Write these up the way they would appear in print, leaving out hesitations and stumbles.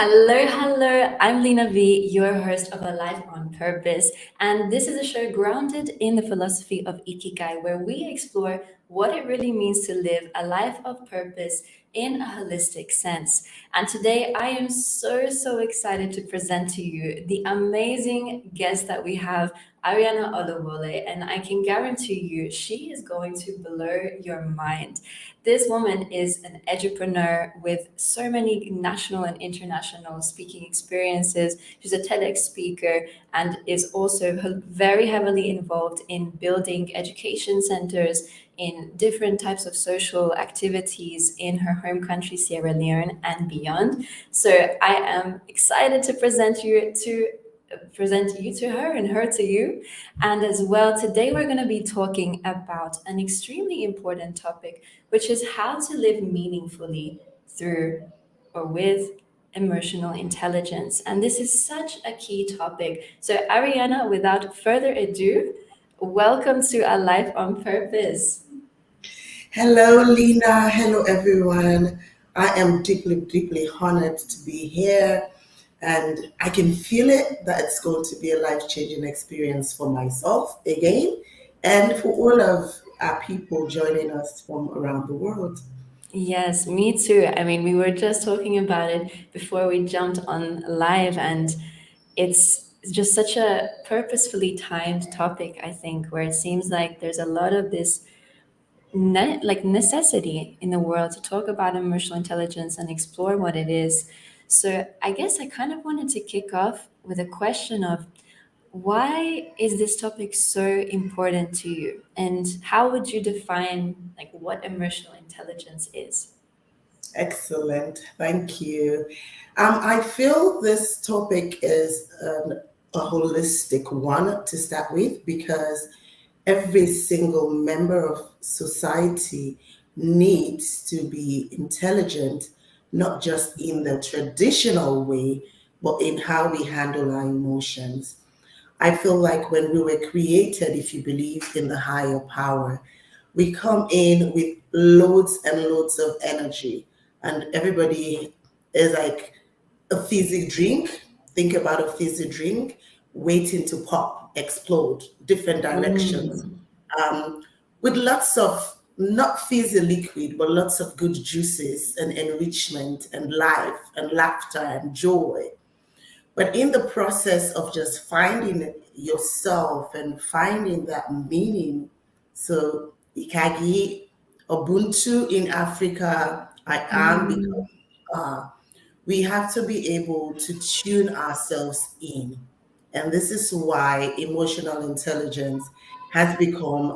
Hello, hello. I'm Lena V, your host of A Life on Purpose. And this is a show grounded in the philosophy of Ikigai, where we explore what it really means to live a life of purpose in a holistic sense. And today I am so excited to present to you the amazing guest that we have, Ariana Oluwole. And I can guarantee you, she is going to blow your mind. This woman is an edupreneur with so many national and international speaking experiences. She's a TEDx speaker and is also very heavily involved in building education centers in different types of social activities in her home country, Sierra Leone, and beyond. So I am excited to present you to her and her to you. And as well, today we're going to be talking about an extremely important topic, which is how to live meaningfully through or with emotional intelligence. And this is such a key topic. So, Ariana, without further ado, welcome to A Life on Purpose. Hello, Lena. Hello, everyone. I am deeply honored to be here. And I can feel it that it's going to be a life changing experience for myself again and for all of our people joining us from around the world. Yes, me too. I mean, we were just talking about it before we jumped on live, and it's just such a purposefully timed topic, I think, where it seems like there's a lot of this like necessity in the world to talk about emotional intelligence and explore what it is. So I guess I kind of wanted to kick off with a question of why is this topic so important to you, and how would you define like what emotional intelligence is? Excellent. Thank you. I feel this topic is a holistic one to start with because every single member of society needs to be intelligent, not just in the traditional way, but in how we handle our emotions. I feel like when we were created, if you believe in the higher power, we come in with loads and loads of energy, and everybody is like a fizzy drink. Think about a fizzy drink waiting to pop, explode, different directions, Mm. um, with lots of not fizzy liquid, but lots of good juices and enrichment and life and laughter and joy. But in the process of just finding yourself and finding that meaning, so Ikagi, Ubuntu in Africa, I am because Mm. we have to be able to tune ourselves in. And this is why emotional intelligence has become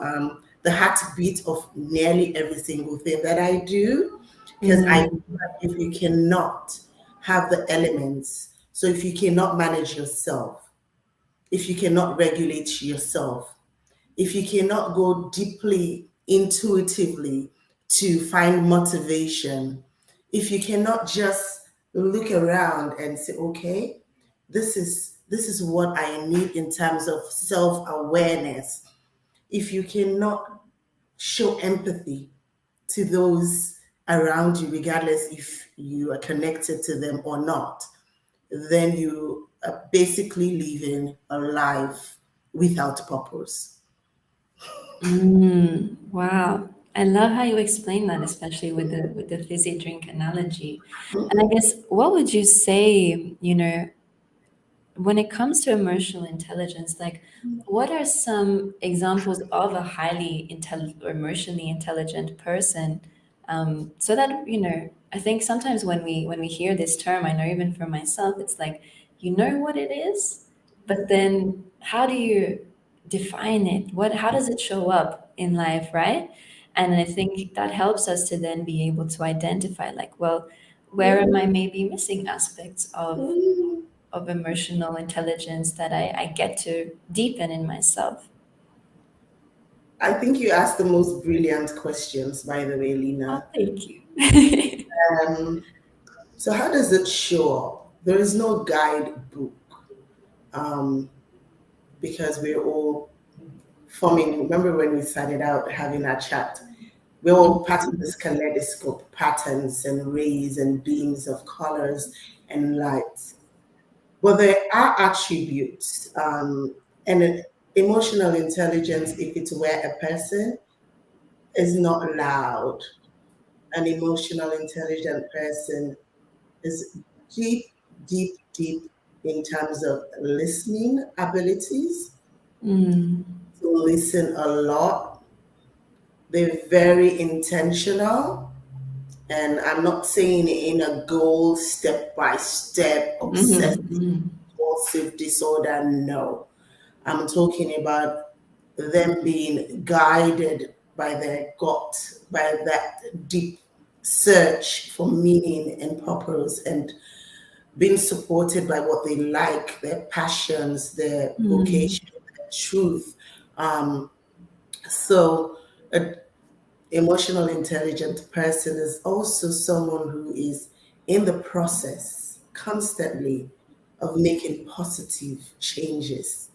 the heartbeat of nearly every single thing that I do. Because I know Mm. that if you cannot have the elements, so if you cannot manage yourself, if you cannot regulate yourself, if you cannot go deeply, intuitively to find motivation, if you cannot just look around and say, okay, this is what I need in terms of self-awareness. If you cannot show empathy to those around you, regardless if you are connected to them or not, then you are basically living a life without purpose. Mm. Wow. I love how you explain that, especially with the fizzy drink analogy. And I guess what would you say, when it comes to emotional intelligence, like what are some examples of a highly intelligent or emotionally intelligent person? So that, I think sometimes when we hear this term, I know even for myself, it's like you know what it is, but then how do you define it? How does it show up in life, right? And I think that helps us to then be able to identify, like, well, where am I maybe missing aspects of emotional intelligence that I get to deepen in myself. I think you asked the most brilliant questions, by the way, Oh, Lina. thank you. Um, so, how does it show up? There is no guidebook um, because we're all forming. Remember when we started out having our chat? We're all part of this kaleidoscope, patterns and rays and beams of colors. and light. But there are attributes, and emotional intelligence, if it's where a person is not loud, an emotional intelligent person is deep, deep in terms of listening abilities, Mm. to listen a lot. They're very intentional. And I'm not saying in a goal, step by step, obsessive Mm-hmm. compulsive disorder. No. I'm talking about them being guided by their gut, by that deep search for meaning and purpose, and being supported by what they like, their passions, their Mm. vocation, their truth. Um, so, an emotional intelligent person is also someone who is in the process constantly of making positive changes.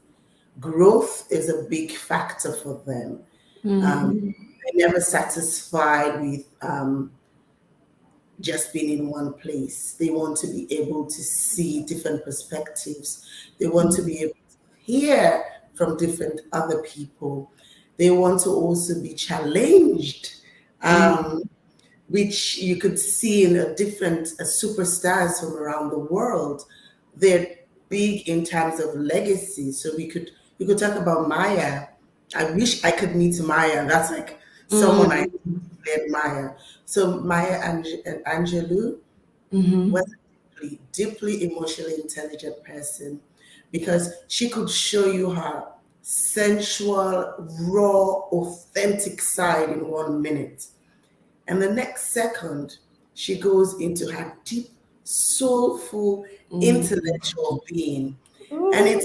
Growth is a big factor for them. Um, Mm. they're never satisfied with just being in one place. They want to be able to see different perspectives. They want to be able to hear from different other people. They want to also be challenged, Mm. um, which you could see in a different superstars from around the world. They're big in terms of legacy. So you could talk about Maya. I wish I could meet Maya. That's like someone I Mm. admire. So Maya Angelou was Mm-hmm. a deeply emotionally intelligent person because she could show you her sensual, raw, authentic side in 1 minute. And the next second, she goes into her deep, soulful, Mm. intellectual being. And Ooh.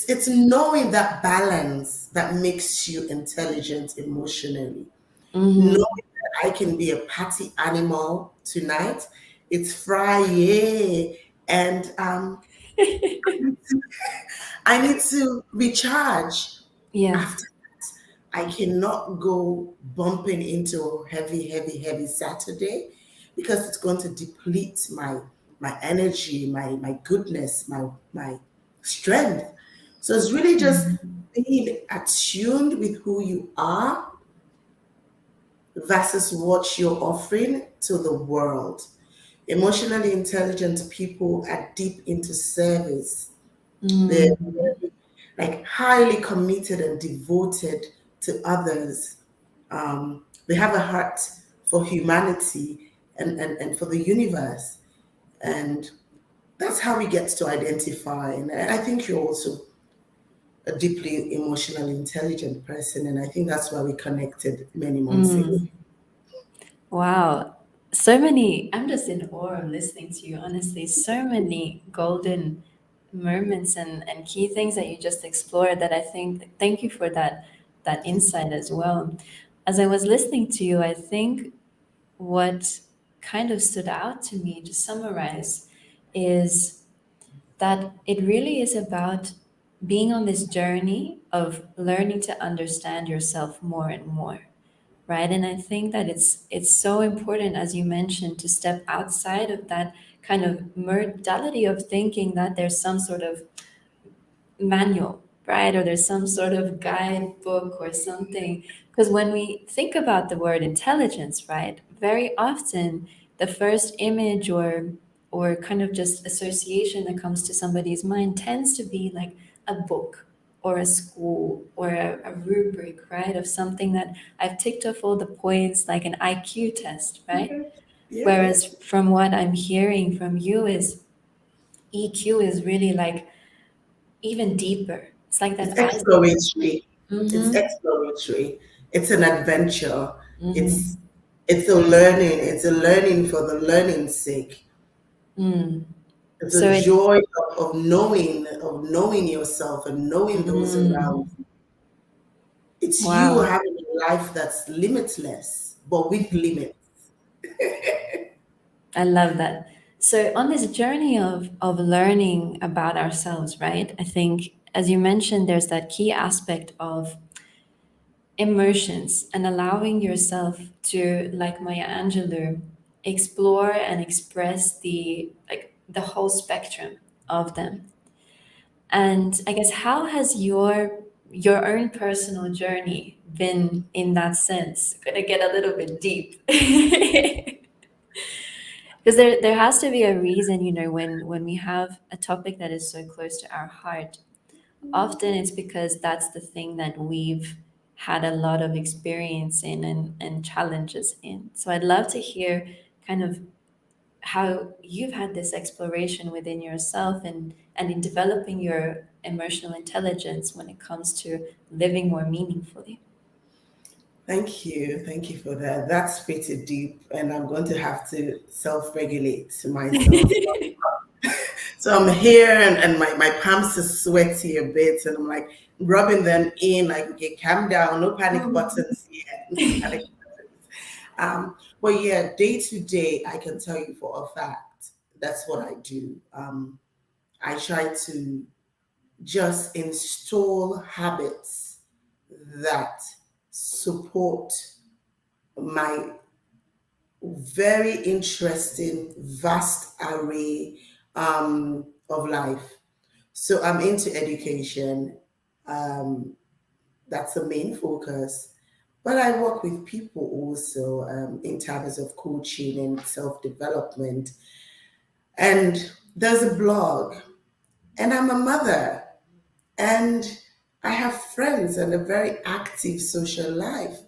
it's knowing that balance that makes you intelligent emotionally. Knowing Mm-hmm. that I can be a party animal tonight. It's Friday, and I need to recharge. Yeah. After I cannot go bumping into a heavy Saturday because it's going to deplete my energy, my goodness, my strength. So it's really just being attuned with who you are versus what you're offering to the world. Emotionally intelligent people are deep into service. They're Mm. like highly committed and devoted to others. They have a heart for humanity and for the universe. And that's how we get to identify. And I think you're also a deeply emotionally intelligent person. And I think that's why we connected many months ago. Mm. Wow. So many, I'm just in awe of listening to you, honestly. So many golden moments and key things that you just explored that I think, thank you for that insight as well. As I was listening to you, I think what kind of stood out to me to summarize is that it really is about being on this journey of learning to understand yourself more and more, right? And I think that it's so important, as you mentioned, to step outside of that kind of modality of thinking that there's some sort of manual, right? Or there's some sort of guidebook or something. Because when we think about the word intelligence, right, very often the first image or kind of just association that comes to somebody's mind tends to be like a book or a school or a rubric, right, of something that I've ticked off all the points like an IQ test, right? Yeah. Whereas from what I'm hearing from you is EQ is really like even deeper. It's like It's that icebreaker. exploratory. It's Mm-hmm. exploratory. It's an adventure. It's Mm-hmm. it's a learning. It's a learning for the learning's sake. Mm. It's So a it, joy of knowing yourself and knowing those around. mm, It's you wow, having a life that's limitless, but with limits. I love that. So on this journey of learning about ourselves, right? I think as you mentioned, there's that key aspect of immersions and allowing yourself to, like Maya Angelou, explore and express the like the whole spectrum of them. And I guess how has your own personal journey been in that sense? Gonna get a little bit deep. Because there has to be a reason, when we have a topic that is so close to our heart, often it's because that's the thing that we've had a lot of experience in and challenges in. So I'd love to hear kind of how you've had this exploration within yourself and in developing your emotional intelligence when it comes to living more meaningfully. Thank you. Thank you for that. That's pretty deep, and I'm going to have to self regulate myself. So I'm here, and my palms are sweaty a bit, and I'm like rubbing them in, like, okay, calm down, no panic buttons here. No panic buttons. But yeah, day to day, I can tell you for a fact that's what I do. I try to just install habits that support my very interesting, vast array of life. So I'm into education. Um, that's the main focus. But I work with people also in terms of coaching and self development. And there's a blog, and I'm a mother, and I have friends and a very active social life.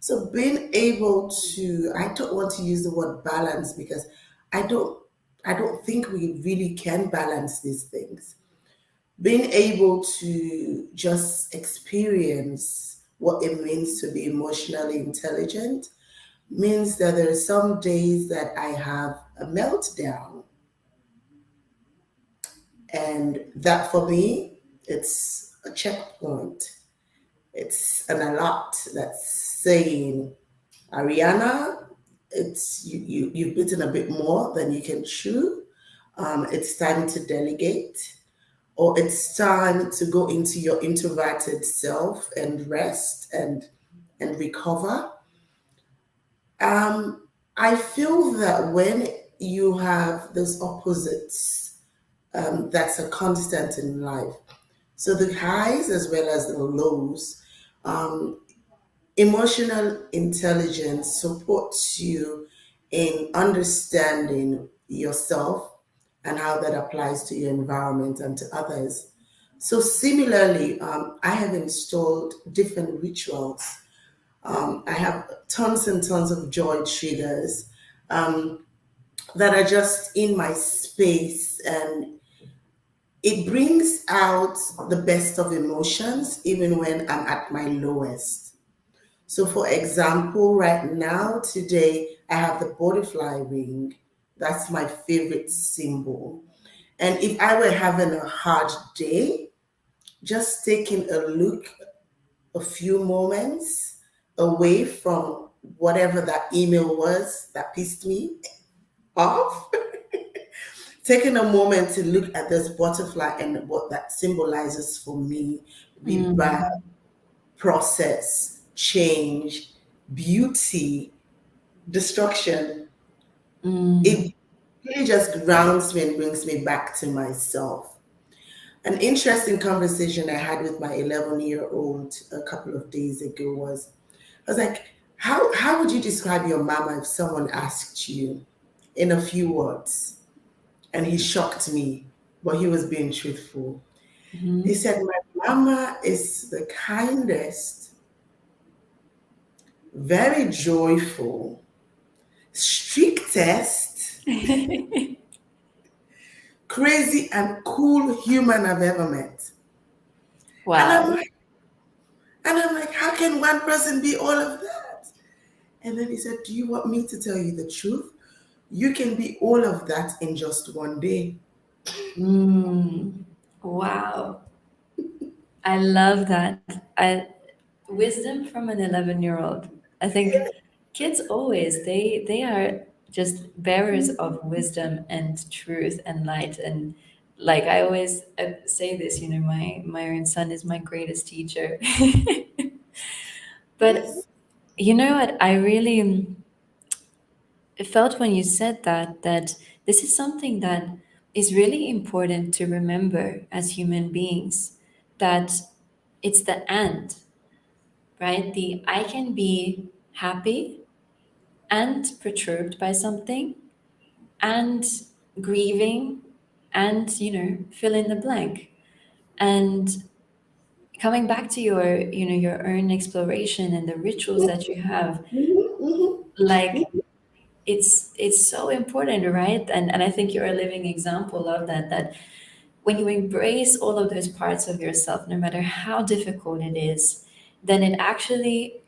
So being able to, I don't want to use the word balance because I don't, I don't think we really can balance these things. Being able to just experience what it means to be emotionally intelligent means that there are some days that I have a meltdown, and that for me, it's a checkpoint. It's an alert that's saying, Ariana, you've bitten a bit more than you can chew. It's time to delegate, or it's time to go into your introverted self and rest and recover. I feel that when you have those opposites, that's a constant in life. So the highs as well as the lows, um, emotional intelligence supports you in understanding yourself and how that applies to your environment and to others. So, similarly, I have installed different rituals. I have tons and tons of joy triggers um, that are just in my space, and it brings out the best of emotions even when I'm at my lowest. So, for example, right now, today, I have the butterfly ring. That's my favorite symbol. And if I were having a hard day, just taking a look, a few moments away from whatever that email was that pissed me off, taking a moment to look at this butterfly and what that symbolizes for me, rebirth, Mm, process, change, beauty, destruction, mm, it really just grounds me and brings me back to myself. An interesting conversation I had with my 11-year-old a couple of days ago was, I was like, how would you describe your mama if someone asked you in a few words? And he shocked me, but he was being truthful. He mhm. said, my mama is the kindest, very joyful, strictest, crazy and cool human I've ever met. And I'm Wow. like, how can one person be all of that? And then he said, do you want me to tell you the truth? You can be all of that in just one day. Mm, wow. I love that. Wisdom from an 11-year-old. I think kids always they are just bearers of wisdom and truth and light, and like I always say this, my own son is my greatest teacher. But Yes. you know what? I really felt when you said that this is something that is really important to remember as human beings, that it's the and, right? The I can be happy and perturbed by something and grieving and, fill in the blank. And coming back to your earn exploration and the rituals that you have, like, it's so important, right? And I think you're a living example of that when you embrace all of those parts of yourself, no matter how difficult it is, then it actually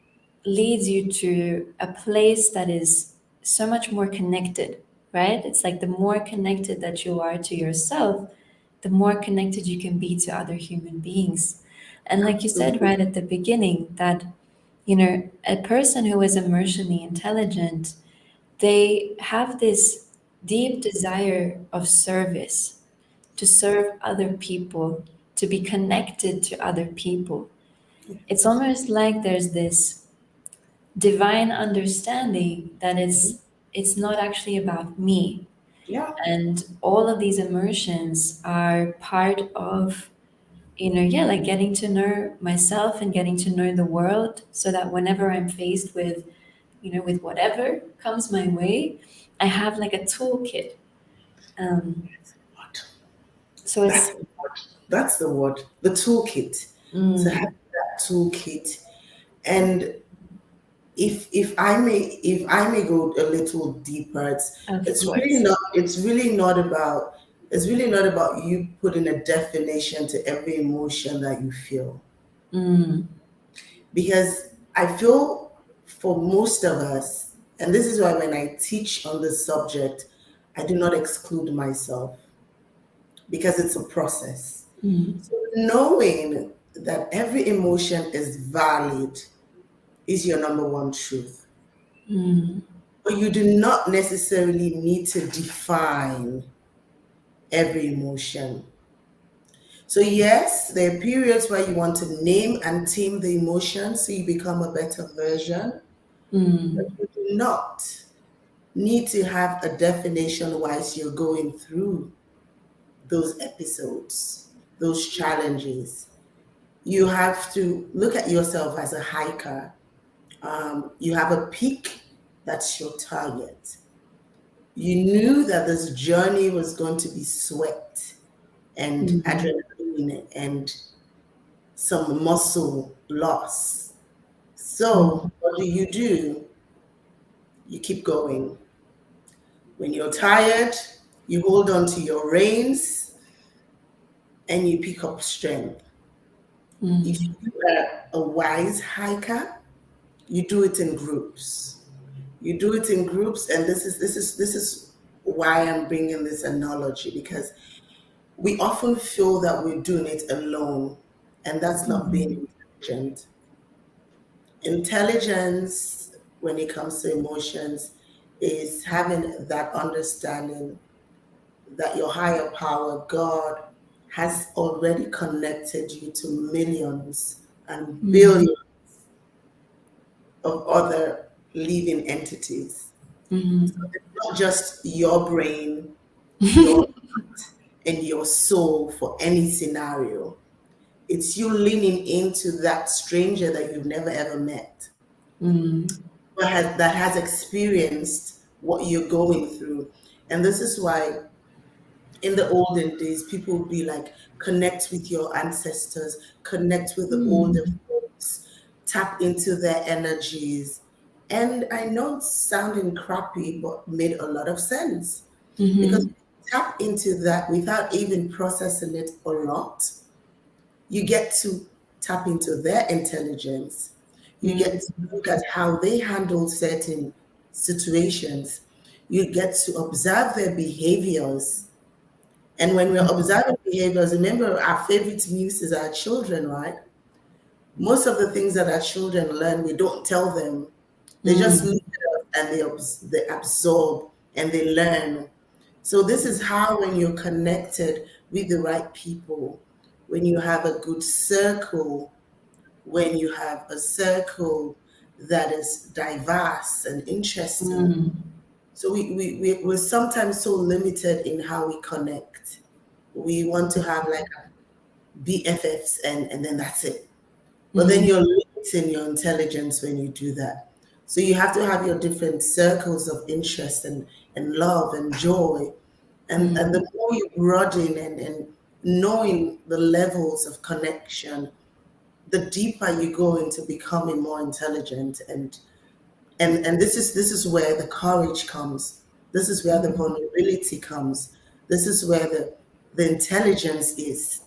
leads you to a place that is so much more connected, right? It's like the more connected that you are to yourself, the more connected you can be to other human beings. And like you said right at the beginning, that, a person who is emotionally intelligent, they have this deep desire of service, to serve other people, to be connected to other people. It's almost like there's this divine understanding that it's not actually about me. Yeah. And all of these emotions are part of, yeah, like getting to know myself and getting to know the world, so that whenever I'm faced with, with whatever comes my way, I have like a toolkit. Um, What? so That's it's the word. That's the word. The toolkit. To have that toolkit. And if I may go a little deeper, of it's really course. not it's really not about you putting a definition to every emotion that you feel. Mm, Because I feel for most of us, and this is why when I teach on this subject, I do not exclude myself, because it's a process. mm, So knowing that every emotion is valid is your number one truth. mm, But you do not necessarily need to define every emotion. So, yes, there are periods where you want to name and tame the emotion so you become a better version. But mm, you do not need to have a definition whilst you're going through those episodes, those challenges. You have to look at yourself as a hiker. You have a peak, that's your target. You knew that this journey was going to be sweat and mm, adrenaline and some muscle loss. mm, So, what do? You keep going. When you're tired, you hold on to your reins and you pick up strength. If mm, you are a wise hiker, you do it in groups. You do it in groups, and this is why I'm bringing this analogy, because we often feel that we're doing it alone, and that's not being intelligent. Intelligence, when it comes to emotions, is having that understanding that your higher power, God, has already connected you to millions and mm, billions of other living entities. mm, It's not just your brain, your and your soul for any scenario. It's you leaning into that stranger that you've never ever met, mm, but that has experienced what you're going through. And this is why in the olden days, people would be like, connect with your ancestors, connect with the older mm, folks, tap into their energies. And I know it's sounding crappy, but made a lot of sense, because mhm, tap into that without even processing it a lot. You get to tap into their intelligence. You get to mm, look at how they handle certain situations. You get to observe their behaviors. And when we're observing behaviors, remember our favorite muse is our children, right? Most of the things that our children learn, we don't tell them. They just look mm, at us and they absorb and they learn. So this is how, when you're connected with the right people, when you have a good circle, when you have a circle that is diverse and interesting, mm. So we're sometimes so limited in how we connect. We want to have like BFFs and then that's it. But then you're limiting your intelligence when you do that. So you have to have your different circles of interest and love and joy. And the more you broaden and knowing the levels of connection, the deeper you go into becoming more intelligent and this is where the courage comes. This is where the vulnerability comes. This is where the intelligence is.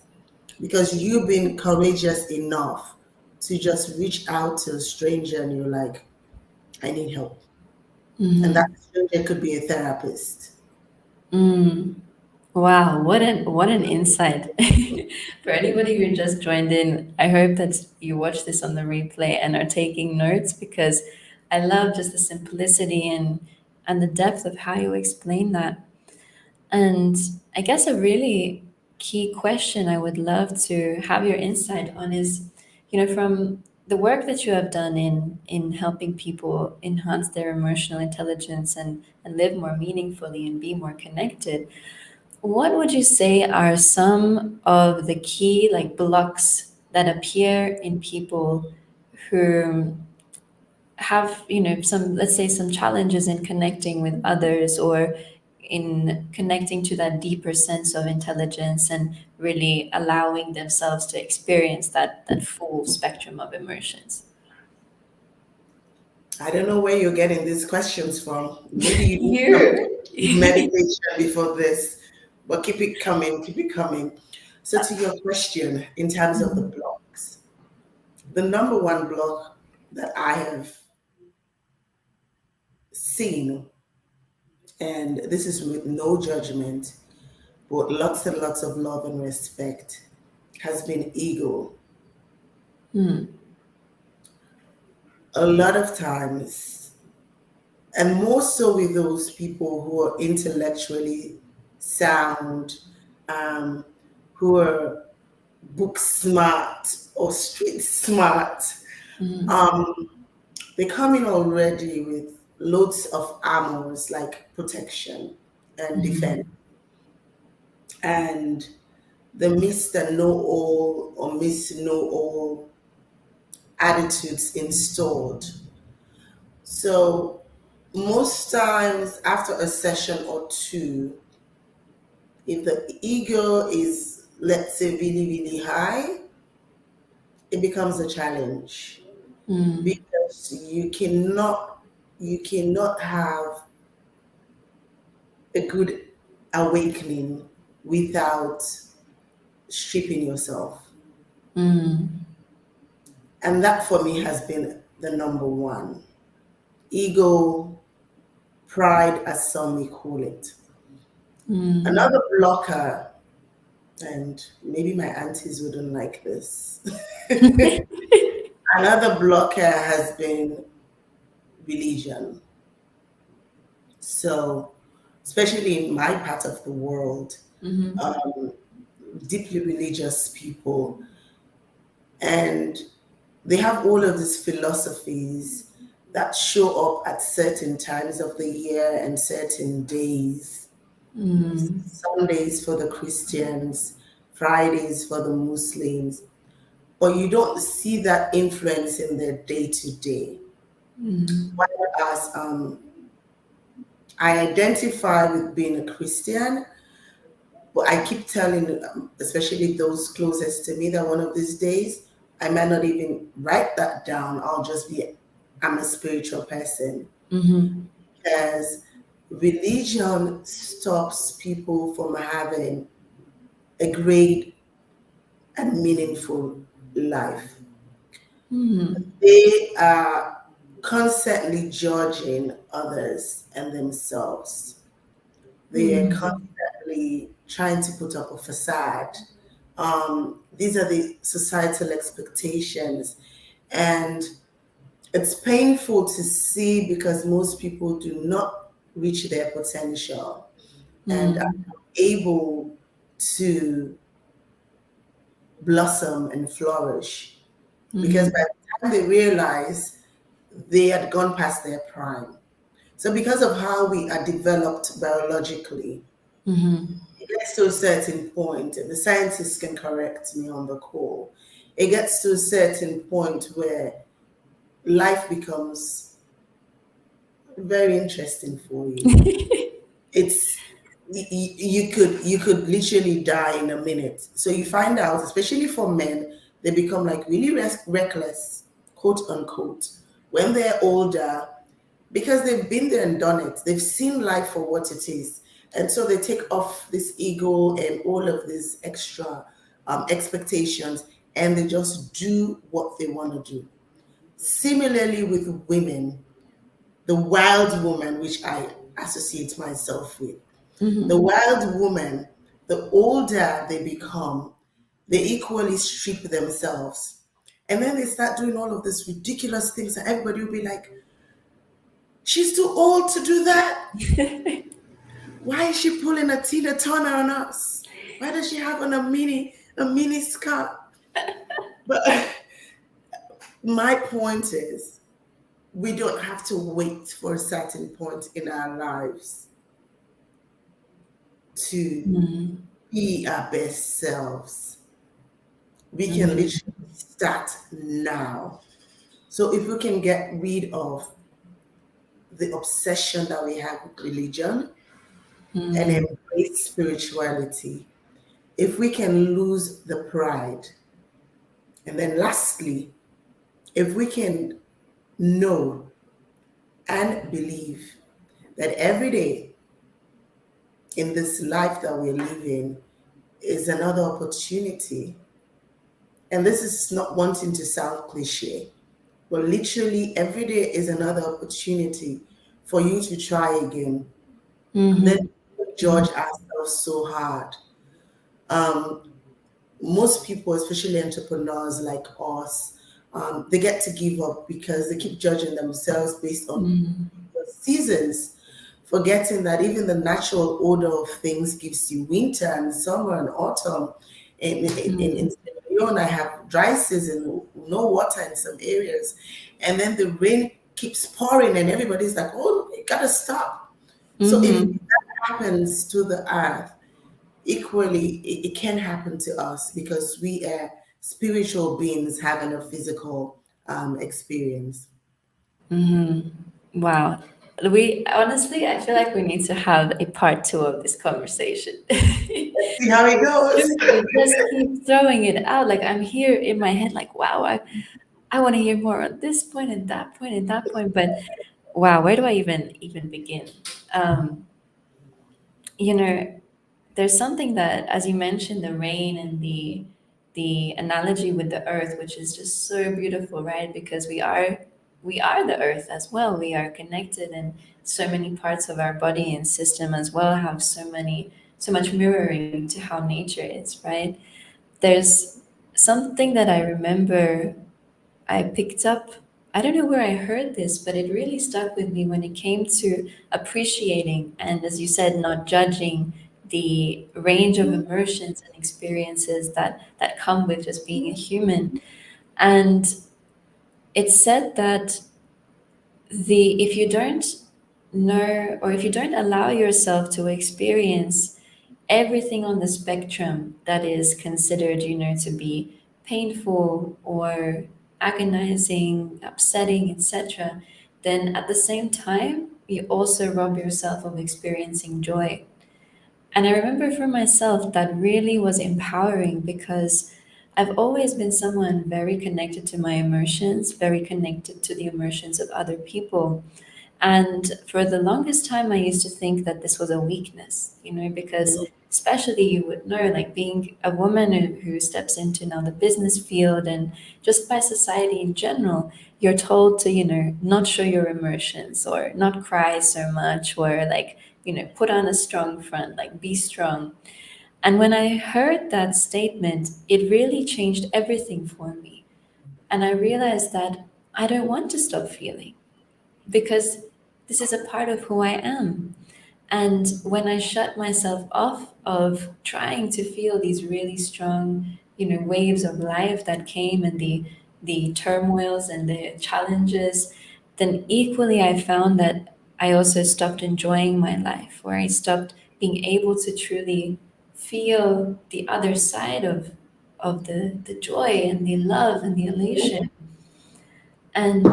Because you've been courageous enough to just reach out to a stranger and you're like, I need help. And that stranger could be a therapist. Wow, what an insight. For anybody who just joined in, I hope that you watch this on the replay and are taking notes, because I love just the simplicity and the depth of how you explain that. And I guess a really key question I would love to have your insight on is, from the work that you have done in helping people enhance their emotional intelligence and live more meaningfully and be more connected, what would you say are some of the key like blocks that appear in people who have, some, let's say, some challenges in connecting with others, or in connecting to that deeper sense of intelligence and really allowing themselves to experience that full spectrum of emotions? I don't know where you're getting these questions from. Maybe you did some You. meditation before this, but keep it coming, keep it coming. So, to your question, in terms of the blocks, the number one block that I have seen, and this is with no judgment, but lots and lots of love and respect, has been ego. A lot of times, and more so with those people who are intellectually sound, um, who are book smart or street smart, um, they come in already with loads of armors like protection and defense. And the Mr. Know All or Miss Know All attitudes installed. So most times after a session or two, if the ego is, let's say, really, really high, it becomes a challenge because you cannot have a good awakening without stripping yourself. And that for me has been the number one. Ego, pride, as some may call it. Another blocker, and maybe my aunties wouldn't like this. Another blocker has been religion. So, especially in my part of the world, um, deeply religious people, and they have all of these philosophies that show up at certain times of the year and certain days. Sundays for the Christians, Fridays for the Muslims, but you don't see that influence in their day to day. Whereas I identify with being a Christian, but I keep telling, especially those closest to me, that one of these days I might not even write that down. I'll just be, I'm a spiritual person. Because religion stops people from having a great and meaningful life. They are constantly judging others and themselves. They are constantly trying to put up a facade. These are the societal expectations. And it's painful to see because most people do not reach their potential and are able to blossom and flourish. Because by the time they realize they had gone past their prime, So because of how we are developed biologically, Mm-hmm. it gets to a certain point, and the scientists can correct me on the call. It gets to a certain point where life becomes very interesting for you. It's you could literally die in a minute. So you find out, especially for men, they become like really reckless, quote unquote, when they're older because they've been there and done it. They've seen life for what it is. And so they take off this ego and all of these extra expectations and they just do what they want to do. Similarly, with women, the wild woman, which I associate myself with, the Mm-hmm. wild woman, the older they become, they equally strip themselves. And then they start doing all of these ridiculous things, and everybody will be like, she's too old to do that. Why is she pulling a Tina Turner on us? Why does she have on a mini skirt? But my point is, we don't have to wait for a certain point in our lives to Mm-hmm. be our best selves. We can Mm-hmm. literally start now. So if we can get rid of the obsession that we have with religion and Mm-hmm. embrace spirituality, if we can lose the pride, and then lastly, if we can know and believe that every day in this life that we're living is another opportunity, and this is not wanting to sound cliche, but literally every day is another opportunity for you to try again. Then Mm-hmm. we judge ourselves so hard. Um, Most people, especially entrepreneurs like us, they get to give up because they keep judging themselves based on Mm-hmm. the seasons, forgetting that even the natural order of things gives you winter and summer and autumn. In Sierra Leone, I have dry season, no water in some areas, and then the rain keeps pouring, and everybody's like, "Oh, you gotta stop." So if Mm-hmm. that happens to the earth, equally it can happen to us because we are spiritual beings having a physical experience. Mm-hmm. Wow. We honestly, I feel like we need to have a part two of this conversation. See how it goes. You just keep throwing it out. Like I'm here in my head, like, wow, I want to hear more on this point and that point and that point. But wow, where do I even begin? Um, you know, there's something that, as you mentioned, the rain and the analogy with the earth, which is just so beautiful, right? Because we are the earth as well. We are connected, and so many parts of our body and system as well have so much mirroring to how nature is, right? There's something that I remember I picked up. I don't know where I heard this, but it really stuck with me when it came to appreciating and, as you said, not judging the range of emotions and experiences that come with just being a human. And it said that the if you don't know, or if you don't allow yourself to experience everything on the spectrum that is considered, to be painful or agonizing, upsetting, etc., then at the same time, you also rob yourself of experiencing joy. And I remember for myself that really was empowering because I've always been someone very connected to my emotions, very connected to the emotions of other people. And for the longest time, I used to think that this was a weakness, because especially you would know, like being a woman who steps into now the business field and just by society in general, you're told to, not show your emotions or not cry so much or like, put on a strong front, like be strong. And when I heard that statement, it really changed everything for me. And I realized that I don't want to stop feeling because this is a part of who I am. And when I shut myself off of trying to feel these really strong, waves of life that came and the turmoils and the challenges, then equally I found that I also stopped enjoying my life, where I stopped being able to truly feel the other side of the joy and the love and the elation. And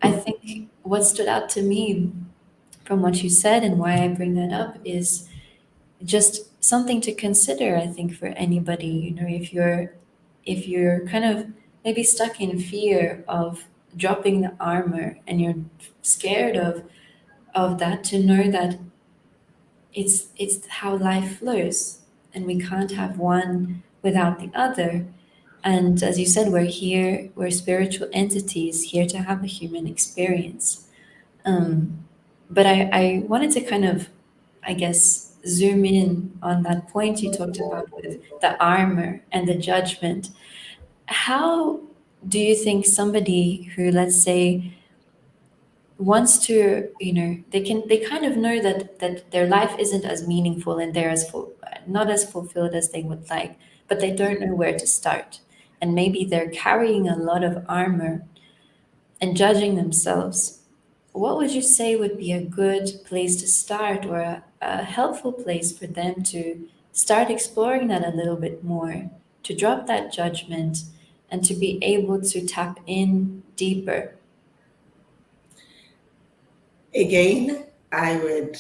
I think what stood out to me from what you said and why I bring that up is just something to consider, I think, for anybody. If you're kind of maybe stuck in fear of dropping the armor and you're scared of that, to know that it's how life flows and we can't have one without the other. And as you said, we're spiritual entities here to have a human experience. But I wanted to kind of, I guess, zoom in on that point you talked about with the armor and the judgment. How do you think somebody who, let's say, wants to, they kind of know that their life isn't as meaningful and they're not as fulfilled as they would like, but they don't know where to start, and maybe they're carrying a lot of armor and judging themselves. What would you say would be a good place to start, or a helpful place for them to start exploring that a little bit more, to drop that judgment and to be able to tap in deeper? Again, I would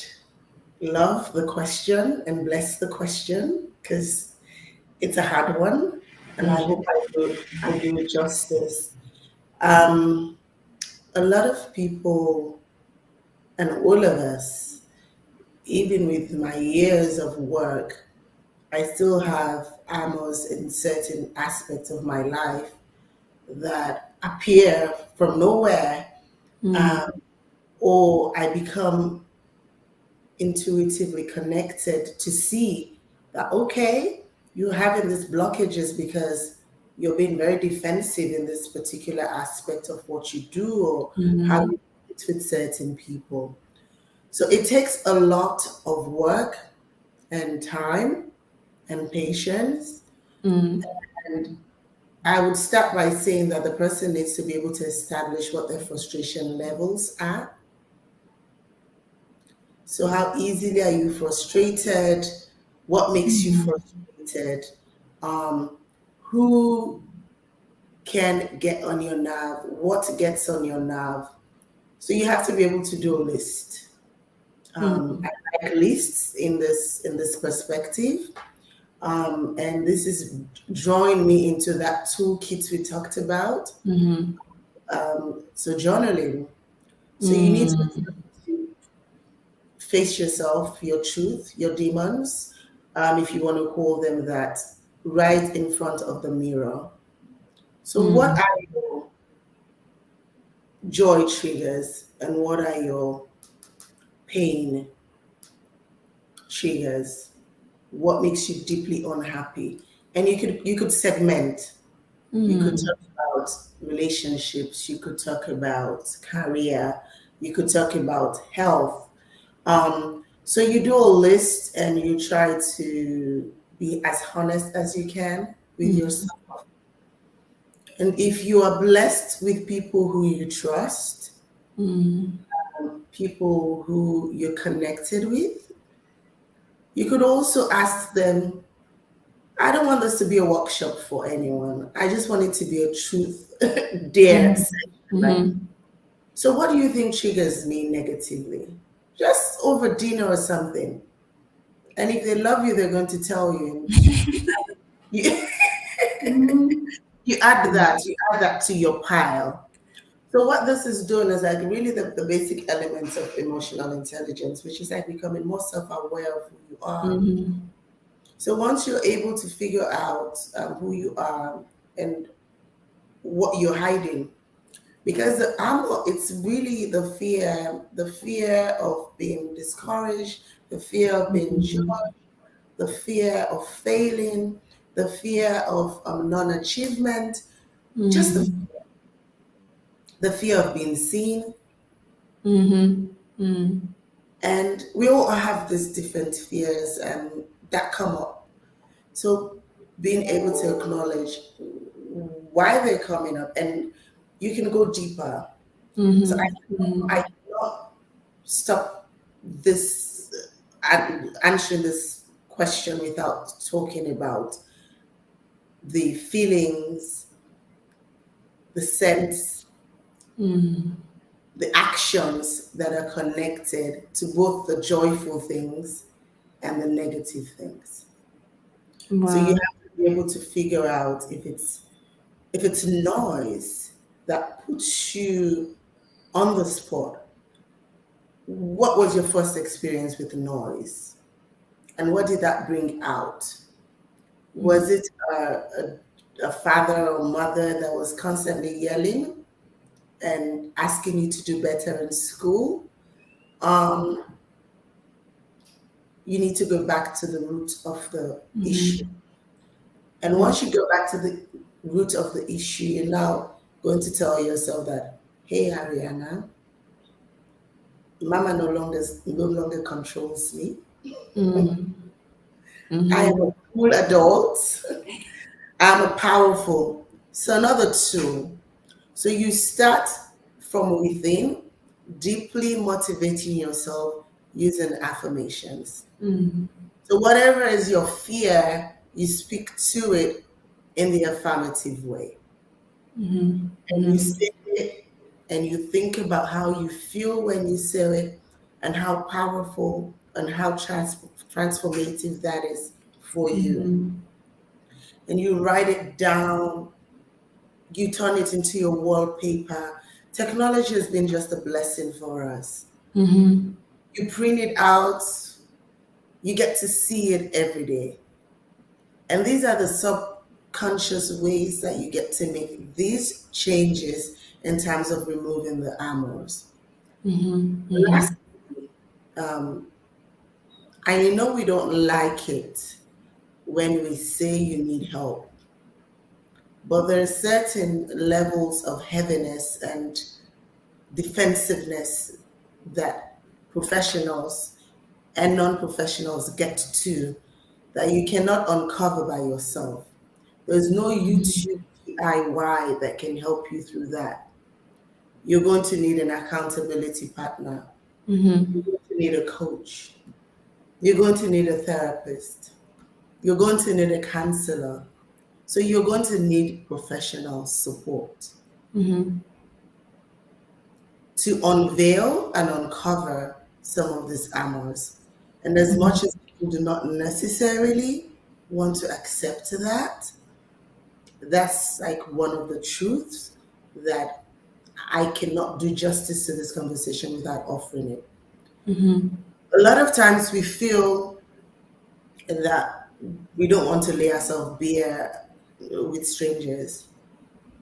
love the question and bless the question because it's a hard one, and I hope I do it justice. Um, a lot of people and all of us, even with my years of work, I still have armors in certain aspects of my life that appear from nowhere, Mm, um, or I become intuitively connected to see that, okay, you're having these blockages because you're being very defensive in this particular aspect of what you do or how mhm, you fit with certain people. So it takes a lot of work and time and patience. mm, And I would start by saying that the person needs to be able to establish what their frustration levels are. So, how easily are you frustrated? What makes you mhm, frustrated? Um, who can get on your nerve? What gets on your nerve? So, you have to be able to do a list. mm, I like lists in this perspective, and this is drawing me into that toolkit we talked about. mhm, So, journaling. So, you need mm, to face yourself, your truth, your demons, if you want to call them that, right in front of the mirror. So, what mm, are your joy triggers and what are your pain triggers? What makes you deeply unhappy? And you could segment. You could mm, talk about relationships. You could talk about career. You could talk about health. So you do a list and you try to be as honest as you can with mm, yourself. And if you are blessed with people who you trust, mm, people who you're connected with, you could also ask them, I don't want this to be a workshop for anyone. I just want it to be a truth dare mhm, session. Like, mhm, so what do you think triggers me negatively? Just over dinner or something. And if they love you, they're going to tell you. You, mhm, you add that to your pile. So what this is doing is like really the basic elements of emotional intelligence, which is like becoming more self-aware of who you are. mhm, So once you're able to figure out who you are and what you're hiding, because it's really the fear of being discouraged, the fear of being judged, mhm, the fear of failing, the fear of non-achievement, just mhm, the fear of being seen. mhm, mhm, And we all have these different fears that come up. So being able to acknowledge why they're coming up, and you can go deeper. So mhm, I cannot stop this answering this question without talking about the feelings, the sense, the actions that are connected to both the joyful things and the negative things. Wow. So you have to be able to figure out if it's noise that puts you on the spot. What was your first experience with noise? And what did that bring out? Was it a father or mother that was constantly yelling and asking you to do better in school? You need to go back to the root of the issue. And once you go back to the root of the issue, you're now going to tell yourself that, hey, Ariana, Mama no longer controls me. I am a cool adult. I'm a powerful. So another tool. So you start from within, deeply motivating yourself using affirmations. So whatever is your fear, you speak to it in the affirmative way. And you say it and you think about how you feel when you say it and how powerful and how transformative that is for you. And you write it down, you turn it into your wallpaper. Technology has been just a blessing for us. You print it out, you get to see it every day. And these are the subconscious ways that you get to make these changes in terms of removing the armors. Lastly, I know we don't like it when we say you need help, but there are certain levels of heaviness and defensiveness that professionals and non-professionals get to that you cannot uncover by yourself. There's no YouTube DIY that can help you through that. You're going to need an accountability partner. You're going to need a coach. You're going to need a therapist. You're going to need a counselor. So you're going to need professional support to unveil and uncover some of these armors. And as much as people do not necessarily want to accept that, that's like one of the truths that I cannot do justice to this conversation without offering it. A lot of times we feel that we don't want to lay ourselves bare with strangers.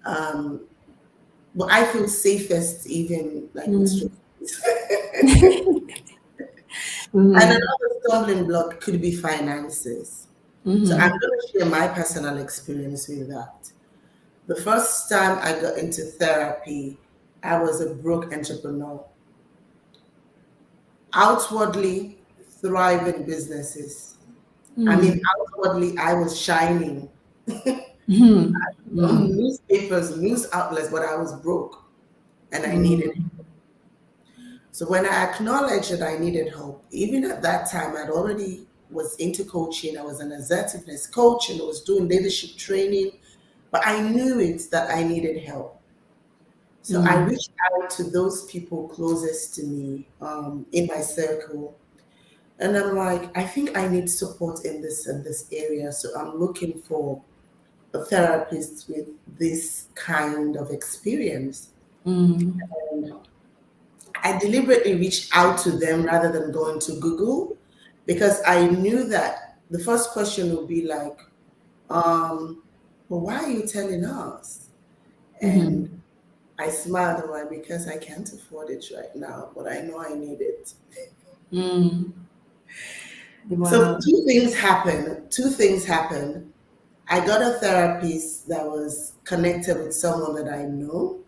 But I feel safest even like with strangers. And another stumbling block could be finances. So I'm going to share my personal experience with that. The first time I got into therapy, I was a broke entrepreneur. Outwardly thriving businesses. I mean, outwardly I was shining. Newspapers, news outlets, but I was broke and I needed help. So when I acknowledged that I needed help, even at that time, I'd already was into coaching. I was an assertiveness coach and I was doing leadership training, but I knew it that I needed help. So I reached out to those people closest to me in my circle. And I'm like, I think I need support in this and this area. So I'm looking for a therapist with this kind of experience. And I deliberately reached out to them rather than going to Google because I knew that the first question would be like, well, why are you telling us? And I smiled and like, because I can't afford it right now, but I know I need it. So two things happened. I got a therapist that was connected with someone that I know.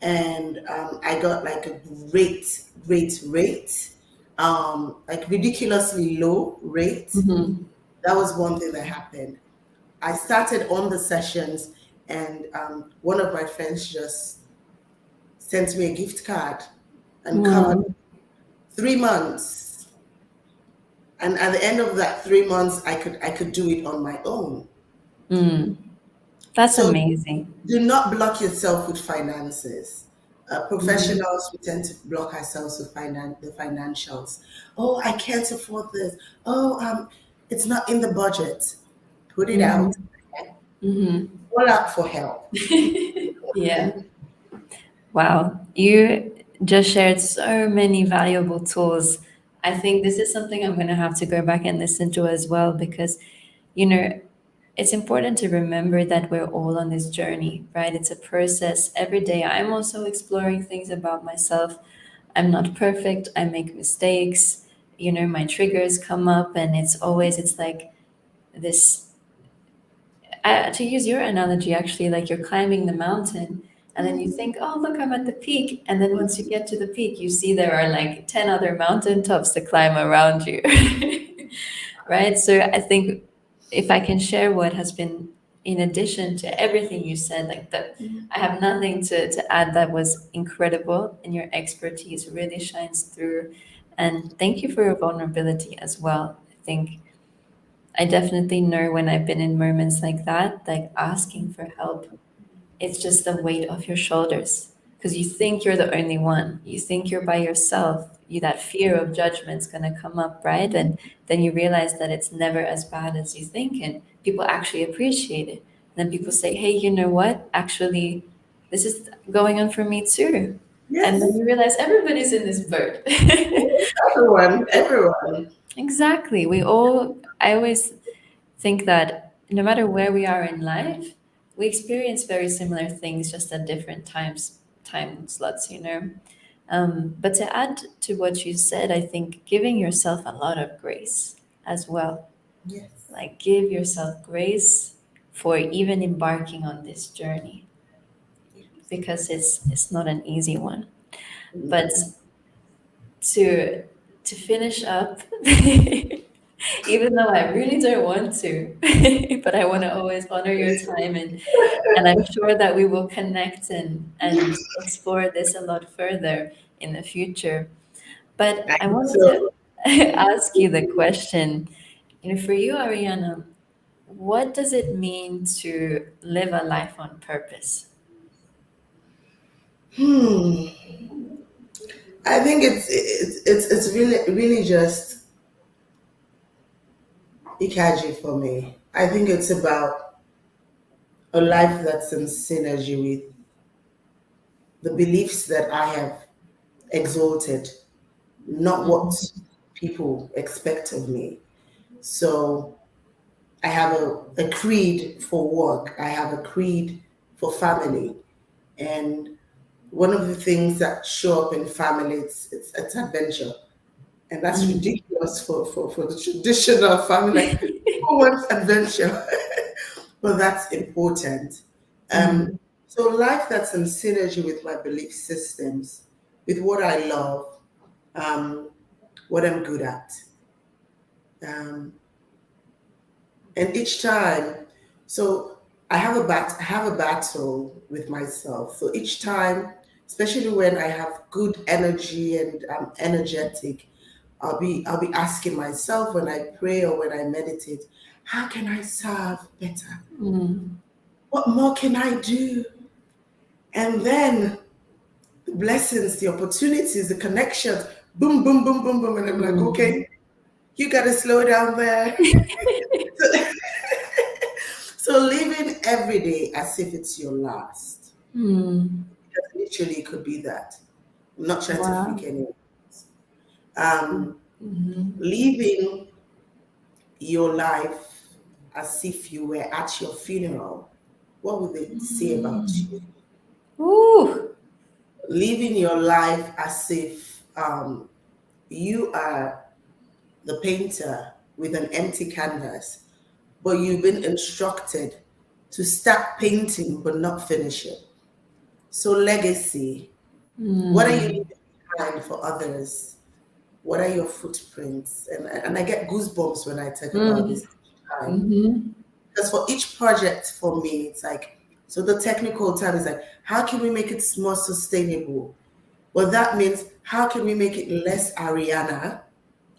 And I got like a great rate, like ridiculously low rate. That was one thing that happened. I started on the sessions and one of my friends just sent me a gift card and covered 3 months. And at the end of that 3 months, I could do it on my own. That's So amazing. do not block yourself with finances. Professionals, we tend to block ourselves with the financials. Oh, I can't afford this. Oh, it's not in the budget. Put it out. Call out for help. Yeah. Wow. You just shared so many valuable tools. I think this is something I'm going to have to go back and listen to as well because, you know, it's important to remember that we're all on this journey, right? It's a process every day. I'm also exploring things about myself. I'm not perfect. I make mistakes. My triggers come up, and it's like this. To use your analogy, actually, like you're climbing the mountain, and then you think, oh, look, I'm at the peak. And then once you get to the peak, you see there are like 10 other mountain tops to climb around you. Right? So I think if I can share what has been in addition to everything you said, like that, I have nothing to add. That was incredible, and your expertise really shines through. And thank you for your vulnerability as well. I think I definitely know when I've been in moments like that, like asking for help, it's just the weight off your shoulders because you think you're the only one. You think you're by yourself. That fear of judgment's gonna come up, right? And then you realize that it's never as bad as you think, and people actually appreciate it. And then people say, "Hey, you know what? Actually, this is going on for me too." And then Yes, you realize everybody's in this boat. everyone. Exactly. I always think that no matter where we are in life, we experience very similar things just at different time slots. But to add to what you said, I think giving yourself a lot of grace as well. Yes. Like give yourself grace for even embarking on this journey because it's not an easy one. But to finish up, even though I really don't want to, but I want to always honor your time, and I'm sure that we will connect and explore this a lot further in the future. But I wanted to So, ask you the question, for you, Ariana, what does it mean to live a life on purpose? I think it's really just Ikaji for me. I think it's about a life that's in synergy with the beliefs that I have exalted, not what people expect of me. So I have a creed for work, I have a creed for family. And one of the things that show up in family, it's adventure. And that's ridiculous for the traditional family. Like, who wants adventure? But that's important. Um, so life that's in synergy with my belief systems, with what I love, um, what I'm good at. Um, and each time, so I have a battle with myself. So each time, especially when I have good energy and I'm energetic, I'll be asking myself when I pray or when I meditate, how can I serve better? What more can I do? And then the blessings, the opportunities, the connections, boom, boom, boom, boom, boom. And I'm like, okay, you got to slow down there. So living every day as if it's your last. Because literally it could be that. I'm not trying to freak Wow. anyone. Living your life as if you were at your funeral. What would they say about you? Ooh. Living your life as if you are the painter with an empty canvas, but you've been instructed to start painting but not finish it. So, legacy, what are you leaving behind for others? What are your footprints? And I get goosebumps when I talk about this time. Because for each project for me, it's like, so the technical term is like, how can we make it more sustainable? Well, that means how can we make it less Ariana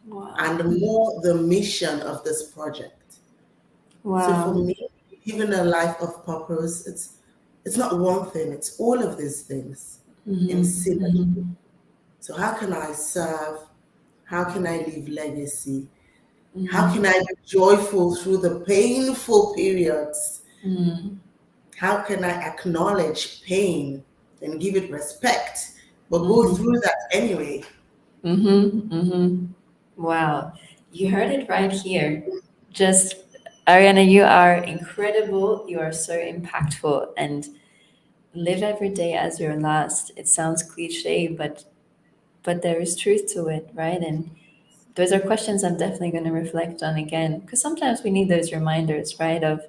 Wow. and more the mission of this project? So for Wow. me, even a life of purpose, it's not one thing, it's all of these things in synergy. So how can I serve? How can I leave legacy? How can I be joyful through the painful periods? How can I acknowledge pain and give it respect, but go through that anyway? Wow. You heard it right here. Just, Ariana, you are incredible. You are so impactful, and live every day as your last. It sounds cliche, but there is truth to it, right? And those are questions I'm definitely going to reflect on again, because sometimes we need those reminders, right? Of,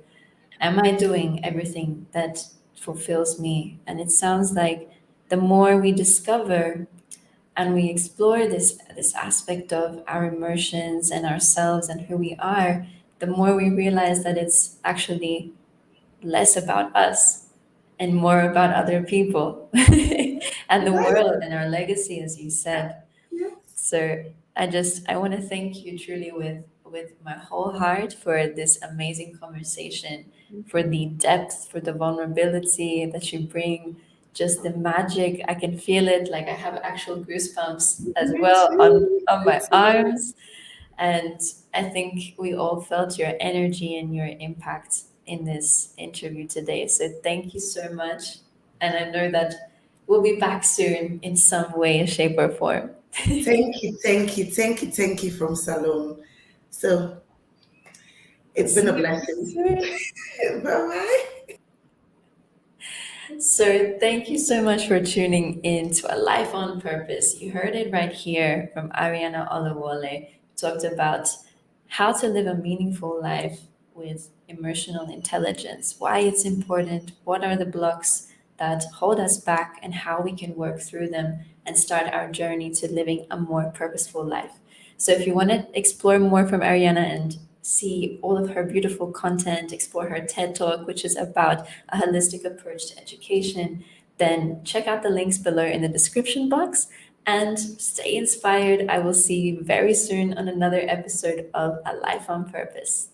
am I doing everything that fulfills me? And it sounds like the more we discover and we explore this aspect of our emotions and ourselves and who we are, the more we realize that it's actually less about us and more about other people and the world and our legacy, as you said. Yes. So I want to thank you truly with my whole heart for this amazing conversation, for the depth, for the vulnerability that you bring, just the magic. I can feel it, like I have actual goosebumps as Me well too. on Me my too. arms. And I think we all felt your energy and your impact in this interview today. So thank you so much. And I know that we'll be back soon in some way, shape, or form. Thank you, thank you, thank you, thank you from Salone. So it's been a See you blessing. soon. Bye bye. So, thank you so much for tuning in to A Life on Purpose. You heard it right here from Ariana Oluwole. Talked about how to live a meaningful life with emotional intelligence, why it's important, what are the blocks that hold us back, and how we can work through them and start our journey to living a more purposeful life. So, if you want to explore more from Ariana and see all of her beautiful content, explore her TED Talk, which is about a holistic approach to education, then check out the links below in the description box and stay inspired. I will see you very soon on another episode of A Life on Purpose.